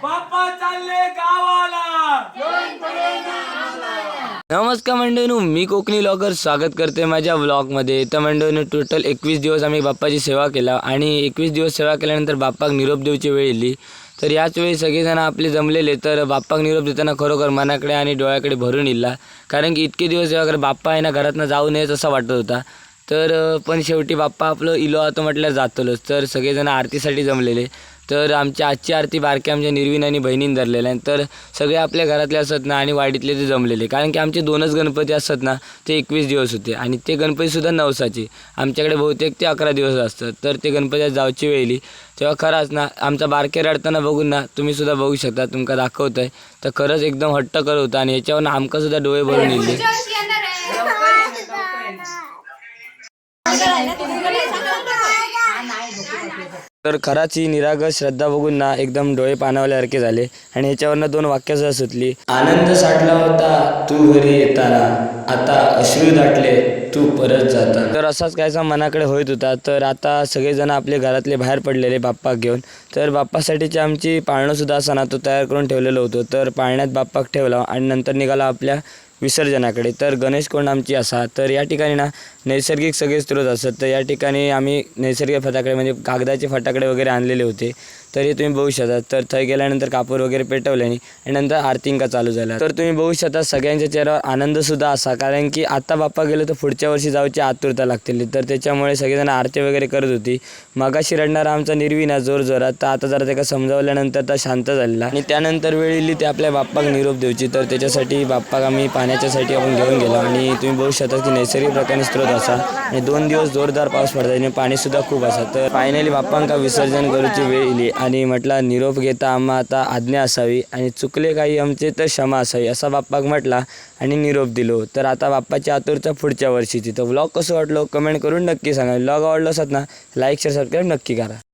बाप्पा चालले गावाला. नमस्कार मंडळींनो, मी कोकणी ब्लॉगर स्वागत करते माझ्या व्लॉगमध्ये. तर मंडळींनो, टोटल 21 दिवस आम्ही बाप्पाची सेवा केला आणि 21 दिवस सेवा केल्यानंतर बाप्पाक निरोप देऊची वेळ येली. तर याच वेळी सगळेजण आपले जमलेले. तर बाप्पाक निरोप देताना खरोखर मनाकडे आणि डोळ्याकडे भरून इल्ला, कारण की इतके दिवस जेव्हा बाप्पा आहे ना घरातनं जाऊ नयेच असं वाटत होता. तर पण शेवटी बाप्पा आपलं इलो आता म्हटलं जातलोच. तर सगळेजण आरतीसाठी जमलेले. तर आमच्या आजची आरती बारक्या आमच्या निर्विन आणि बहिणीने धरलेल्या आहे. तर सगळे आपल्या घरातले असत ना आणि वाडीतले ते जमलेले, कारण की आमचे 2च गणपती असतात ना, ते 21 दिवस होते आणि ते गणपतीसुद्धा नवसाचे. आमच्याकडे बहुतेक ते 11 दिवस असतात. तर ते गणपती जाऊची वेळ येईल तेव्हा खरंच ना आमचा बारके रडताना बघून ना तुम्हीसुद्धा बघू शकता, तुमका दाखवत आहे. तर खरंच एकदम हट्ट करत होता आणि याच्यावर आमकासुद्धा डोळे भरून येईल. तर खराच ही निरागस श्रद्धा बघून ना एकदम डोळे पाणावल्यासारखे झाले आणि ह्याच्यावरनं 2 वाक्य सुद्धा सुचली. आनंद साठला होता तू घरी येताना, आता अश्रू दाटले तू परत जाता. तर असाच कायचा मनाकडे होत होता. तर आता सगळेजण आपले घरातले बाहेर पडलेले बाप्पाक घेऊन. तर बाप्पासाठीची आमची पाळणंसुद्धा असा ना तो तयार करून ठेवलेलं होतं. तर पाळण्यात बाप्पाक ठेवला आणि नंतर निघाला आपल्या विसर्जनाकडे. तर गणेश कोंड आमची असा. तर या ठिकाणी ना नैसर्गिक सगळे स्रोत असतात. तर या ठिकाणी आम्ही नैसर्गिक फटाकडे म्हणजे कागदाचे फटाकडे वगैरे आणलेले होते. तर हे तुम्ही बघू शकता. तर थंय गेल्यानंतर कापूर वगैरे पेटवल्याने आणि नंतर आरतींका चालू झाला. तर तुम्ही बघू शकता सगळ्यांच्या चेहऱ्यावर आनंदसुद्धा असा, कारण की आता बाप्पा गेलो तर पुढच्या वर्षी जाऊची आतुरता लागतील. तर त्याच्यामुळे सगळेजण आरती वगैरे करत होती. मगाशी रडणारा आमचा निर्विना जोरजोरात. तर आता जरा त्याला समजावल्यानंतर तर शांत झालेला आणि त्यानंतर वेळ येईल ते आपल्या बाप्पाक निरोप देऊची. तर त्याच्यासाठी बाप्पाक आम्ही पाण्याच्यासाठी आपण घेऊन गेलो आणि तुम्ही बघू शकता की नैसर्गिक प्रकारे स्रोत असा आणि 2 दिवस जोरदार पाऊस पडता आणि पाणीसुद्धा खूप असा. तर फायनली बाप्पांका विसर्जन करूची वेळ येईल आणि म्हटला निरोप घेता आम्हा आता आज्ञा असावी आणि चुकले काही आमचे तर क्षमा असावी असा बाप्पाक म्हटला आणि निरोप दिलो. तर आता बाप्पाची आतुरता पुढच्या वर्षीची. तर व्लॉग कसं वाटलो कमेंट करून नक्की सांगा. व्लॉग आवडलं असत ना लाईक शेअर सबस्क्राईब नक्की करा.